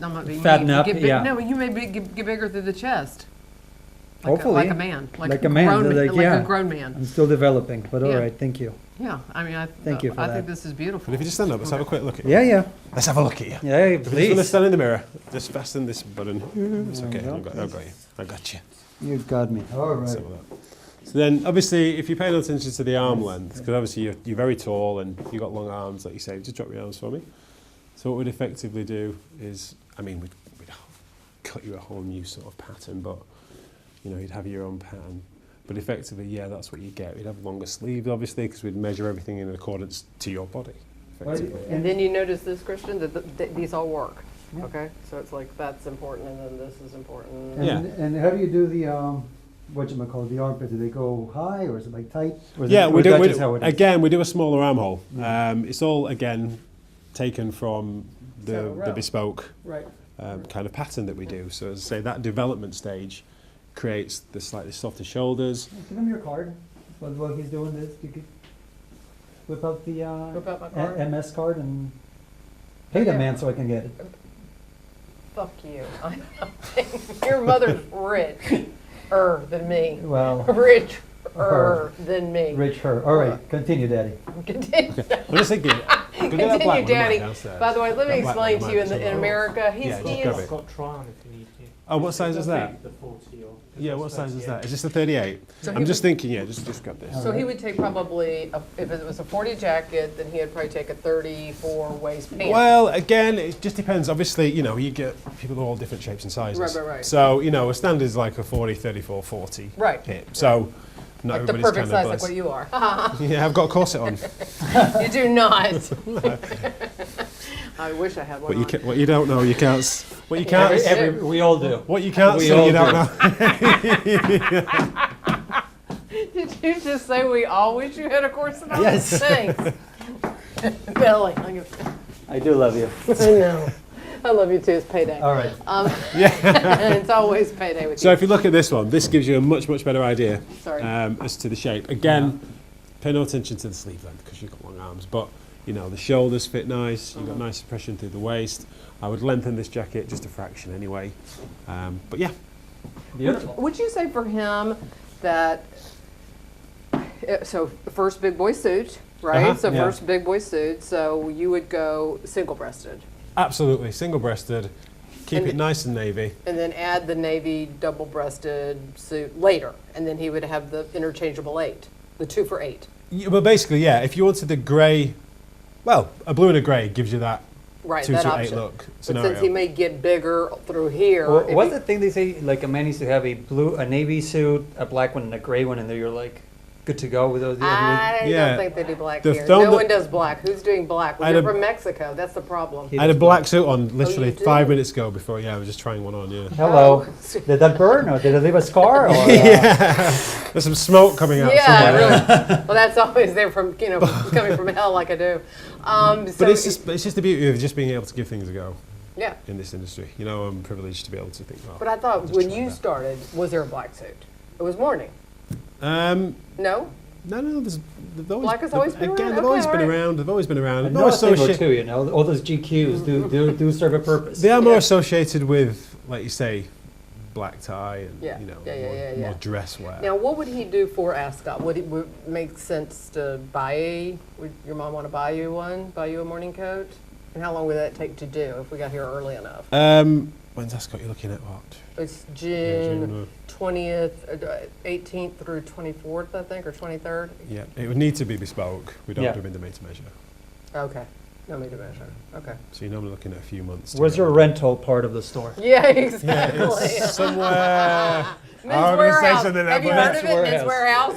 I'm not being Fatten mean, up, get yeah. No, you may get bigger through the chest. Like Hopefully. like a man. Like a man, Grown, like, like yeah. a grown man. I'm still developing, but all Yeah. right. Thank you. Yeah, I mean, Thank you for I that. think this is beautiful. but if you just stand up, let's have a quick look at you. Yeah, yeah. Let's have a look at you. Yeah, If you're just going to please. stand in the mirror, just fasten this button. It's okay. go. I've got you. I got you. You got me. All right. So then, obviously, if you're paying attention to the arm length, because obviously you're very tall and you've got long arms, like you say, just drop your arms for me. So what we'd effectively do is, I mean, we'd cut you a whole new sort of pattern, but you know, you'd have your own pattern. But effectively, yeah, that's what you get. We'd have longer sleeves, obviously, because we'd measure everything in accordance to your body. Effectively. And then you notice this, Christian, that these all work. Yeah. Okay, so it's like that's important, and then this is important. And, Yeah. and how do you do the whatchamacallit, the armpit? Do they go high or is it like tight? Or is Yeah, it, we or do. that's We just how it is? again, we do a smaller armhole. It's all again taken from So, the right. bespoke Right. kind of pattern that we do. So as I say, that development stage creates the slightly softer shoulders. Give him your card. While he's doing this, you could whip out the Whip out my card? MS card and pay the Yeah. man so I can get it. Fuck you. Your mother's richer than me. Well, Richer than me. rich her. All right, continue, Daddy. Continue, I'm just thinking, go get that black one Daddy. downstairs. By the way, let me That black explain one to you in, might be in too America, Yeah, just he grab is. it. Got Tron if you need it. Oh, what size is that? The 40 or. Yeah, what size is that? Is this the 38? So he I'm just would- thinking, yeah, just grab this. So he would take probably, if it was a 40 jacket, then he'd probably take a 34 waist pant. Well, again, it just depends. Obviously, you know, you get people of all different shapes and sizes. Right. So, you know, a standard is like a 40, 34, 40 Right. hip. So, not Like the everybody's perfect kind size, of like what you are. Yeah, I've got a corset on. You do not. I wish I had one But you on. what you don't know, you can't. What you can't. We all do. What you can't we see, all you don't do. know. Did you just say we all wish you had a corset on? Yes. Thanks. Billy, I do love you. I know. I love you too. It's payday. All right. It's always payday with So you. if you look at this one, this gives you a much better idea Sorry. as to the shape. Again, pay no attention to the sleeve length because you've got long arms, but you know the shoulders fit nice. You've got nice suppression through the waist. I would lengthen this jacket just a fraction anyway. But yeah, Beautiful. Would you say for him that, so first big boy suit, right? Uh-huh. So Yeah. first big boy suit, so you would go single-breasted. absolutely single-breasted. Keep And it nice and navy. And then add the navy double-breasted suit later, and then he would have the interchangeable 8, the 2 for 8. Well, basically, yeah. If you wanted the grey, well, a blue and a grey gives you that Right, 2 that to 8 option. look But scenario. since he may get bigger through here, Well, if what's he- the thing they say? Like a man needs to have a navy suit, a black one, and a gray one, and then you're like good to go with those. I Yeah. don't think they do black The here. film No that- one does black. Who's doing black? Well, I you're had a- from Mexico. That's the problem. He I had a does black suit on literally you do? 5 minutes ago before, I was just trying one on, yeah. Hello. Did that burn or did it leave a scar? Or, There's some smoke coming out Yeah, somewhere. really. Well, that's always there from coming from hell, like I do. So But it's just the beauty of just being able to give things a go yeah. in this industry. You know, I'm privileged to be able to think, well, But I thought just when try you that. started, was there a black suit? It was morning. No. No, they've always, Black has always been again, around? they've always Okay, been all right. around. They've always been around. They're no, more a thing or associated. two, you know, all those GQs do serve a purpose. They are more Yeah. associated with, like you say, black tie and Yeah. you know Yeah. more dress wear. Now, what would he do for Ascot? Would it make sense to would your mom want to buy you a morning coat? And how long would that take to do if we got here early enough? When's Ascot? You're looking at what? It's Yeah, June 20th, 18th through 24th, I think, or 23rd. Yeah, it would need to be bespoke. We don't Yeah. do them in the made to measure. Okay. No need to measure. Okay. So you're normally looking at a few months. to Where's go. your rental part of the store? Yeah, Yeah, exactly. it's somewhere. Men's I was gonna say Warehouse. something Have you there, heard of but- it? Men's Warehouse?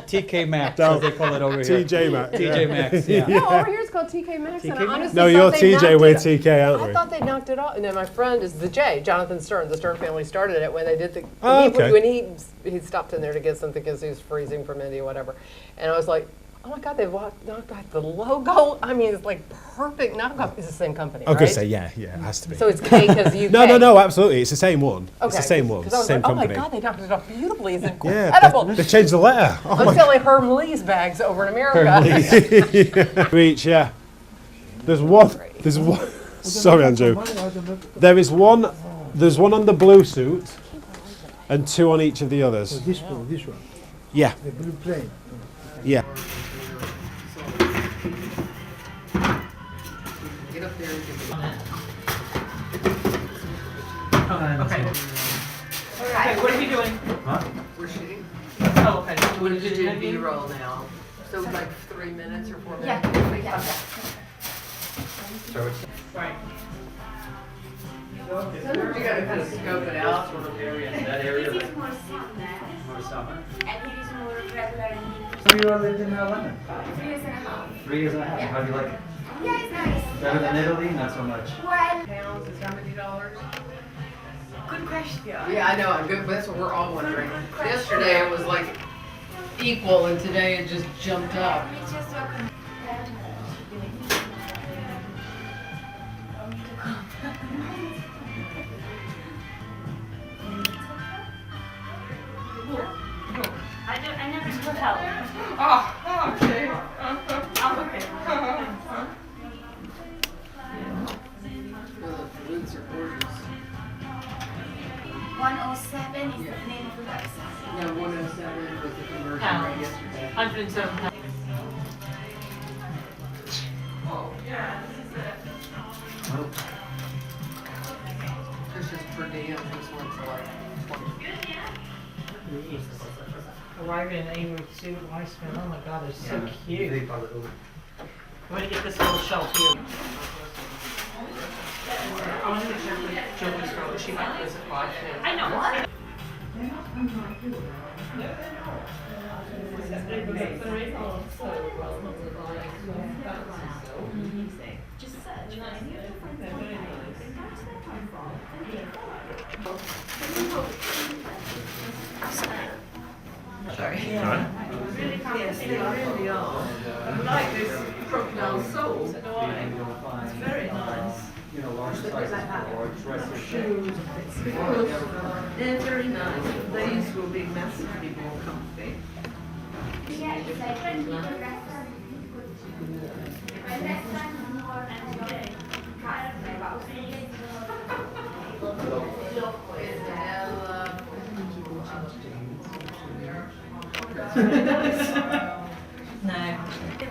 TK Maxx, as they call it over here. TJ Maxx. TJ Maxx, yeah. No, over here it's called TK Maxx. And I TK Maxx? honestly No, thought you're they TJ, knocked we're it- TK, aren't I we? thought they knocked it off. And then my friend is the J, Jonathan Stern. The Stern family started it when they did the. Oh, when he- okay. When he stopped in there to get something because he was freezing from India, whatever. And I was like, oh my God, they've knocked off the logo. I mean, it's like perfect knockoff. It's the same company, I was right? gonna say yeah, it has to be. So it's K because you. no, absolutely, it's the same one. It's the same one, Because I was same like, oh company. my God, they knocked it off beautifully. It's Yeah, incredible. they changed the letter. Oh I'm my selling Herm Lee's bags over in America. Each, yeah. There's one. Sorry, Andrew. There's one on the blue suit, and 2 on each of the others. This one, Yeah, the blue plane. yeah. Get up there and get Okay, what are you doing? We're shooting. Oh, okay. We're going to do B-roll now. So like 3 minutes or 4 minutes? Right. Sometimes you got to kind of scope it out. This is more summer. And it is more regular. So you lived in London? 3 years and a half. 3 years and a half. How do you like it? Yeah, it's nice. Better than Italy? Not so much. Well, Pounds is how many dollars? good question. Yeah, I know. I'm good, but that's what we're all wondering. Yesterday it was like equal, and today it just jumped up. Let me just open. I never took help. Oh, okay. I'm okay. The boots are gorgeous. 107 is the name of the website. Yeah, 107 was the conversion Pounds. rate yesterday. 107 pounds. It's just per diem. This one's like 20. Arriving in Avery suit, Weissman. Oh my God, they're so cute. I'm gonna get this little shelf here. I want to make sure that Joey's girl, she might be a supply too. I know. What? Sorry. Yes, they really are. I like this. crocodile soles. It's very nice. They're very nice. These will be massively more comfy. No.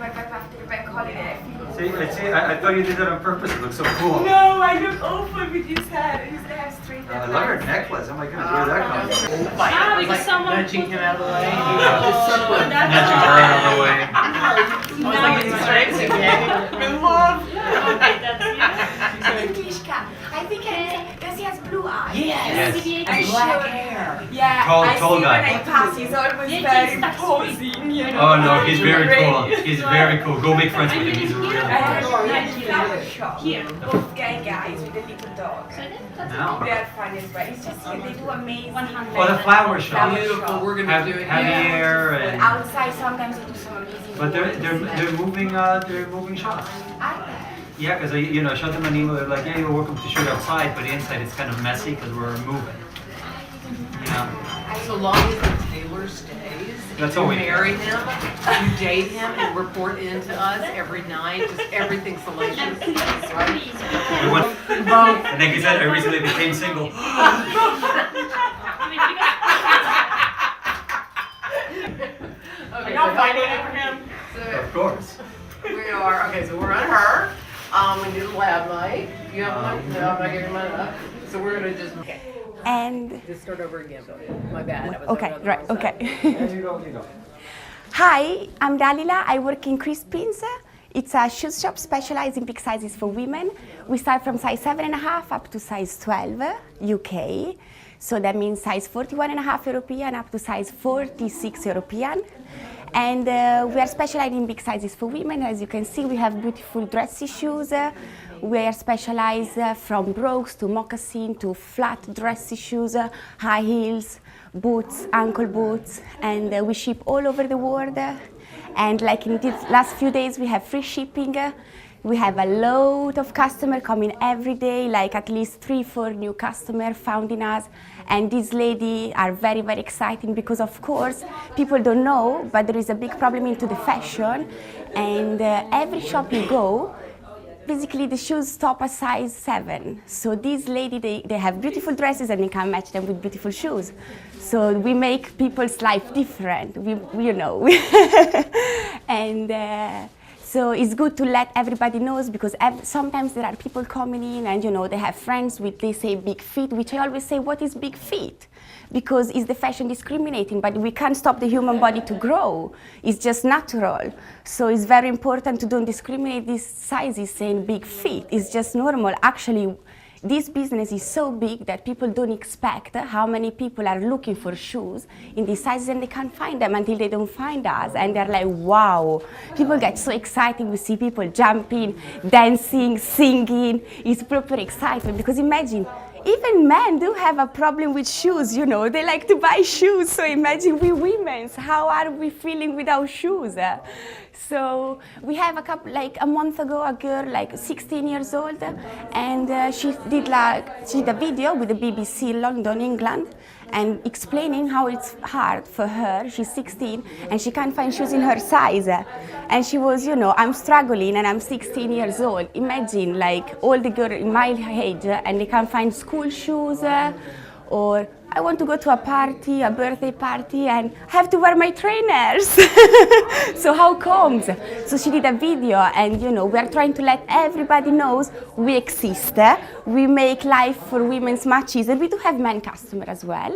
After the bank holiday. See, I thought you did that on purpose. It looks so cool. No, I look awful with his hair. His hair is straight. I love her necklace. Oh my goodness, where did that come from? Like nudging him out of the way. Nudging her out of the way. I was like, it's straight again. English cat. I think because he has blue eyes. Yes. And Black hair. Yeah, Tall- I tall see guy. when I pass, he's always very imposing, you know. Oh no, he's very cool. He's very cool. Go make friends with him. He's really I had cool. a flower shop. Both gay guys with a little dog. No. They are funny as well. It's just they do amazing. Oh, the flower shop. Beautiful. We're gonna Have, do it. Javier But and. outside sometimes they do some amazing. But they're moving shops. Yeah, because I showed them an email. They're like, yeah, you're welcome to shoot outside, but inside it's kind of messy because we're moving. So long as the tailor stays, That's you all we marry him, you date him, and report in to us every night. Just everything's salacious. Right? We went both, and like you said, I recently became single. Okay, y'all fighting over him? Of course. We are, okay, so we're on her. We need a lab mic. You have one? No, I'm not giving mine up. So we're gonna just, And just start over again. My bad. I was okay, over on the right, wrong side. okay. You go. Hi, I'm Dalila. I work in Crispins. It's a shoe shop specialized in big sizes for women. We start from size 7.5 up to size 12 UK. So that means size 41.5 European up to size 46 European. And we are specialized in big sizes for women. As you can see, we have beautiful dressy shoes. We are specialized from brogues to moccasin to flat dressy shoes, high heels, boots, ankle boots, and we ship all over the world. And like in these last few days, we have free shipping. We have a lot of customers coming every day, like at least 3-4 new customers founding us. And these ladies are very, very exciting because, of course, people don't know, but there is a big problem into the fashion. And every shop you go, basically the shoes stop at size 7. So these ladies, they have beautiful dresses and they can match them with beautiful shoes. So we make people's life different, you know. And so it's good to let everybody know because sometimes there are people coming in and, you know, they have friends with, they say, big feet, which I always say, what is big feet? Because is the fashion discriminating? But we can't stop the human body to grow. It's just natural. So it's very important to don't discriminate these sizes saying big feet. It's just normal. Actually, this business is so big that people don't expect how many people are looking for shoes in these sizes and they can't find them until they don't find us. And they're like, wow. People get so excited. We see people jumping, dancing, singing. It's proper excitement because imagine, even men do have a problem with shoes, you know. They like to buy shoes, so imagine we women, how are we feeling without shoes? So we have a month ago, a girl like 16 years old, and she did a video with the BBC London, England, and explaining how it's hard for her. She's 16 and she can't find shoes in her size. And she was, you know, I'm struggling and I'm 16 years old. Imagine like all the girls in my age and they can't find school shoes or I want to go to a party, a birthday party, and have to wear my trainers. So how comes? So she did a video, and you know, we are trying to let everybody knows we exist. We make life for women much easier. We do have men customer as well.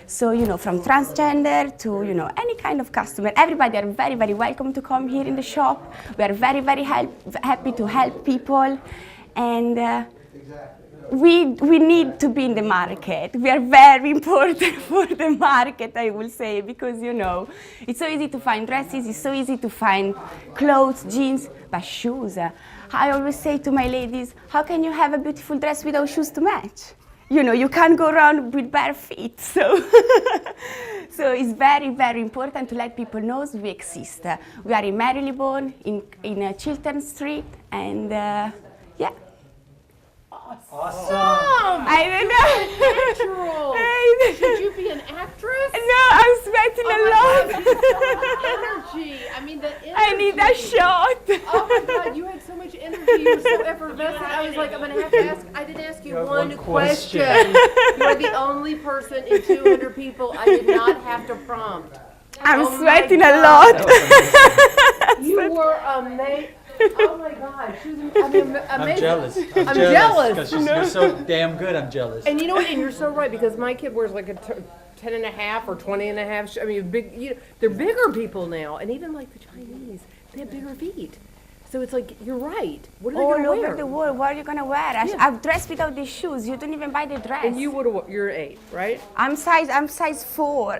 So, you know, from transgender to, you know, any kind of customer, everybody are very, very welcome to come here in the shop. We are very, very happy to help people. And we need to be in the market. We are very important for the market, I will say, because, you know, it's so easy to find dresses, it's so easy to find clothes, jeans, but shoes. I always say to my ladies, how can you have a beautiful dress without shoes to match? you can't go around with bare feet. So, so it's very, very important to let people know we exist. We are in Marylebone, in Chiltern Street, and yeah. Awesome. I don't know. Natural. Should you be an actress? No, I'm sweating a lot. Energy. I mean, the energy. I need a shot. Oh my God, you had so much energy. You were so effervescent. I was like, I'm gonna have to ask. I didn't ask you one question. You are the only person in 200 people I did not have to prompt. I'm Oh sweating my a lot. You were amazing. Oh my God, she was amazing. I'm jealous. I'm jealous. Because you're so damn good, I'm jealous. And you know what? And you're so right, because my kid wears like a 10 and a half or 20 and a half. I mean, they're bigger people now. And even like the Chinese, they have bigger feet. So it's like, you're right. What are they All going to wear? over the world, what are you gonna wear? I've dressed without the shoes. You don't even buy the dress. And you're 8, right? I'm size 4.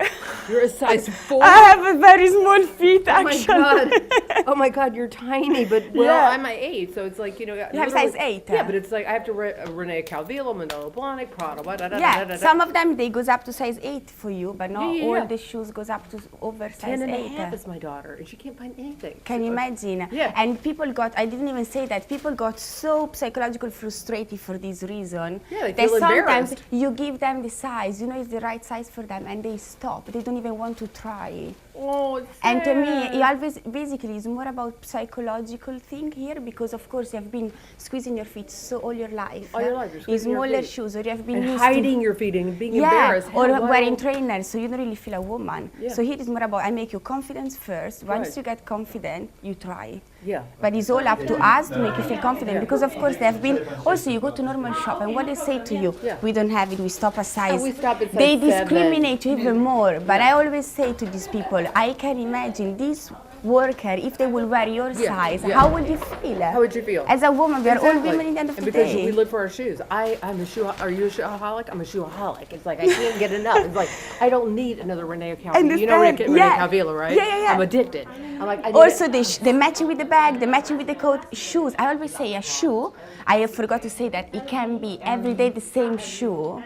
You're a size 4? I have a very small feet, Oh my actually. God. Oh my God, you're tiny, but Yeah. I'm my 8, so it's like, You have size 8. Yeah, but it's like I have to Renee Calvillo, Manolo Blahnik, Prada, Yeah, some of them they goes up to size 8 for you, but not Yeah. all the shoes goes up to over size 10 and a 8. half is my daughter, and she can't find anything. Can you imagine? Yeah. And people I didn't even say that, people got so psychological frustrated for this reason. Yeah, they that feel sometimes embarrassed. you give them the size, it's the right size for them, and they stop. They don't even want to try. Oh, it's And to me, sad. it always basically is more about psychological thing here, because of course you have been squeezing your feet so all your life. All your life, you're in squeezing your smaller feet. shoes, or you have been And used hiding to, your feet and being yeah, embarrassed. or Hell, why wearing don't- trainers, so you don't really feel a woman. Yeah. So here it's more about I make you confidence first. Once Right. you get confident, you try. Yeah. But it's all up to us to make you feel confident, because of course they have been, also you go to normal shop and what they say to you, Yeah. we don't have it, we stop a size. we stop at size They 7. discriminate you even more. But I always say to these people, I can imagine this worker, if they will wear your Yeah, size, yeah. how would you feel? How would you feel? As a woman, we are all Exactly. women in the end of And the because day. we live for our shoes. I'm a shoe. Are you a shoeaholic? I'm a shoeaholic. It's like I can't get enough. It's like I don't need another Renee Calvillo. You know Understand? Renee Yeah. Calvillo, right? Yeah, yeah, yeah. I'm addicted. I'm like I need Also, the matching with the bag, the matching with the coat, shoes. I always say a shoe. I forgot to say that it can be every day the same shoe.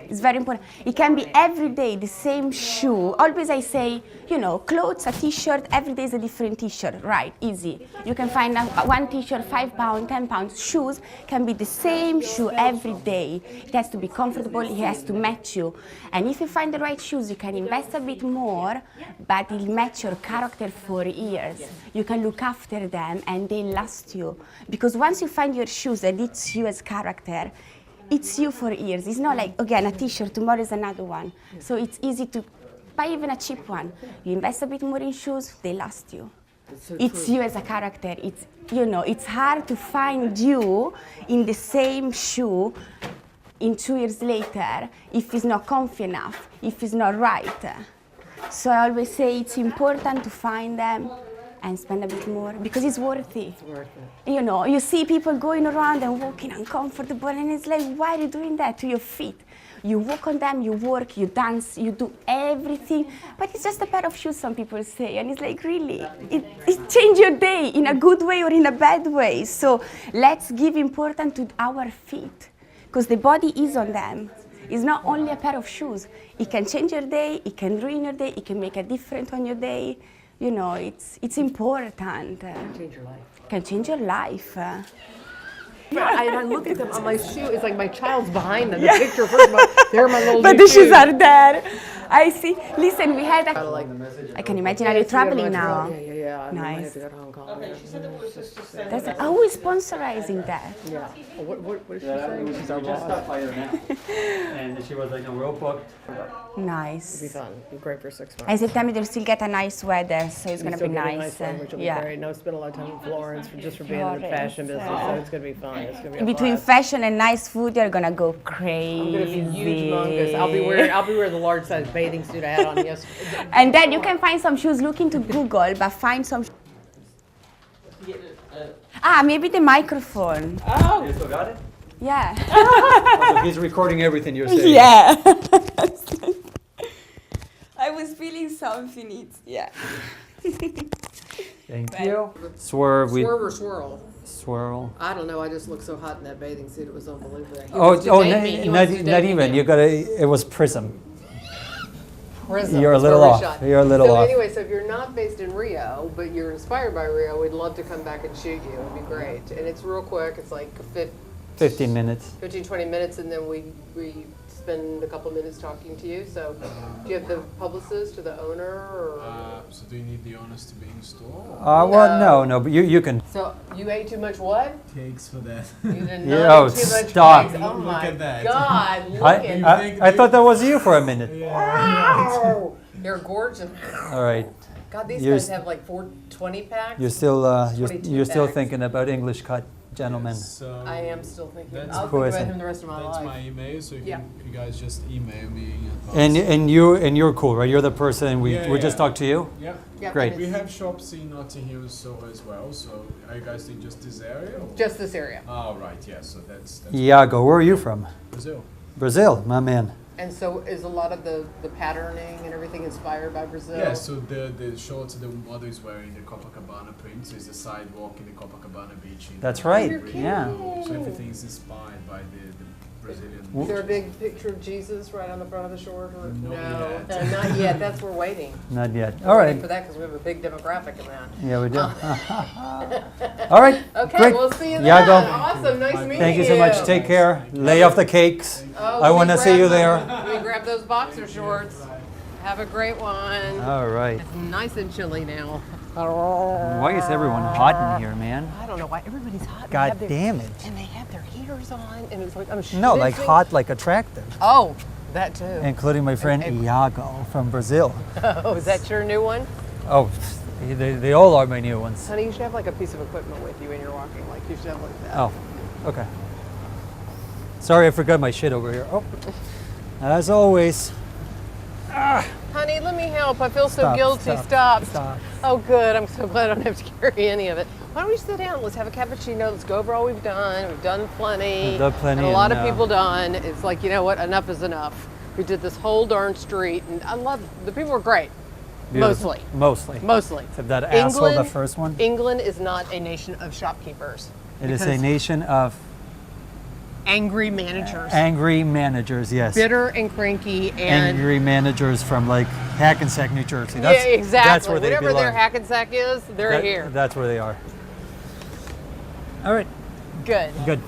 It's very important. It can be every day the same shoe. Always I say, clothes, a t-shirt, every day is a different t-shirt. Right, easy. You can find one t-shirt, £5, £10. Shoes can be the same shoe every day. It has to be comfortable, it has to match you. And if you find the right shoes, you can invest a bit more, but it'll match your character for years. You can look after them and they last you. Because once you find your shoes and it's you as character, it's you for years. It's not like, again, a t-shirt, tomorrow is another one. So it's easy to buy even a cheap one. You invest a bit more in shoes, they last you. It's you as a character. It's hard to find you in the same shoe in 2 years later if it's not comfy enough, if it's not right. So I always say it's important to find them and spend a bit more because it's worth it. It's worth it. You see people going around and walking uncomfortable, and it's like, why are you doing that to your feet? You walk on them, you work, you dance, you do everything, but it's just a pair of shoes, some people say, and it's like, really, it changes your day in a good way or in a bad way. So let's give importance to our feet, because the body is on them. It's not only a pair of shoes. It can change your day, it can ruin your day, it can make a difference on your day. It's important. Change your life. Can change your life. I look at them on my shoe. It's like my child's behind them. The picture first, they're my little But new the shoes are there. I see. Listen, we had like, I can imagine, are you traveling now? Yeah. I Nice. might have to go to Hong Kong. Who is sponsorizing that? Yeah. What is she We saying? She's our just boss. stopped by her now. And she was like, no, we're all booked. It'll be Nice. fun. It'll be great for 6 months. And September they'll still get a nice weather, so it's gonna be nice. Which will be great. And I've spent a lot of time in Florence for being in the fashion business, so it's gonna be fun. It's gonna be a Between blast. fashion and nice food, you're gonna go I'm crazy. gonna be humongous. I'll be wearing the large size bathing suit I had on yesterday. And then you can find some shoes. Look into Google, but find some. Maybe the microphone. Oh, You still got it? Yeah. Oh, so he's recording everything you're saying. Yeah. I was feeling so something. It's yeah. Thank you. Swerve. Swerve or swirl? Swirl. I don't know. I just looked so hot in that bathing suit. It was unbelievable. He Oh, wants to oh, date me. He not, wants to not date me even. now. You gotta. It was Prism. Prism. You're a That's little where we off. shot. You're a little so off. anyway, so if you're not based in Rio, but you're inspired by Rio, we'd love to come back and shoot you. It'd be great. And it's real quick. It's like 15 minutes. 15, 20 minutes, and then we spend a couple minutes talking to you. So do you have the publicist or the owner? Or? So do you need the owners to be in store? Well, no, but you can. So you ate too much what? Cakes for that. You did not Yeah, oh, eat too much stop. cakes. Oh Look my at that. God, look at that. I thought that was you for a minute. Wow. You're gorgeous. All right. God, these You're guys have like 420 packs. You're still 22 still packs. thinking about English cut gentlemen. So I am still thinking. That's I'll think cool, about isn't him the rest of my that's life. my email. So Yeah. you guys just email me in advance. And you're cool, right? You're the person we just Yeah. talked to you. Yeah. Yeah, Great. and We it's have shops in Notting Hill so as well. So are you guys in just this area? Or? just this area. Oh right, yeah. So that's Iago, where are you from? Brazil. Brazil, my man. And so is a lot of the patterning and everything inspired by Brazil? Yeah, so the shorts the model is wearing the Copacabana print, so it's the sidewalk in the Copacabana beach. That's right. You're Yeah. So everything is inspired by the Brazilian. Is there a big picture of Jesus right on the front of the short? Or? Not No, yet. not yet. That's we're waiting. Not yet. We're All waiting right. for that because we have a big demographic in that. Yeah, we do. All right. Okay, Great. we'll see you then. Iago, Awesome, nice meeting you. thank you so much. Take care. Lay off the cakes. Oh, I let me want to see grab you those- there. Let me grab those boxer shorts. Have a great one. All right. It's nice and chilly now. Why is everyone hot in here, man? I don't know why everybody's hot. They God have their- damn it. And they have their heaters on, and it's like I'm No, like schwitzing. hot, like attractive. Oh, that too. Including my friend And- Iago from Brazil. Oh, is that your new one? Oh, they all are my new ones. Honey, you should have like a piece of equipment with you when you're walking. Like you should have like that. Oh, okay. Sorry, I forgot my shit over here. Oh, as always. Honey, let me help. I feel so Stop, guilty. stop, Stop. stop. Oh, good. I'm so glad I don't have to carry any of it. Why don't we sit down? Let's have a cappuccino. Let's go over all we've done. We've done plenty. We've done plenty, And a lot of and, people done. It's like, you know what? Enough is enough. We did this whole darn street, and I love the people were great. Beautiful. Mostly. Mostly. Mostly. Except that asshole, the England- first one. England is not a nation of shopkeepers. It is a because nation of angry managers. angry managers, yes. Bitter and cranky and Angry managers from like Hackensack, New Jersey. yeah, exactly. That's where they Whatever belong. their Hackensack is, they're That- here. That's where they are. All right, Good. good.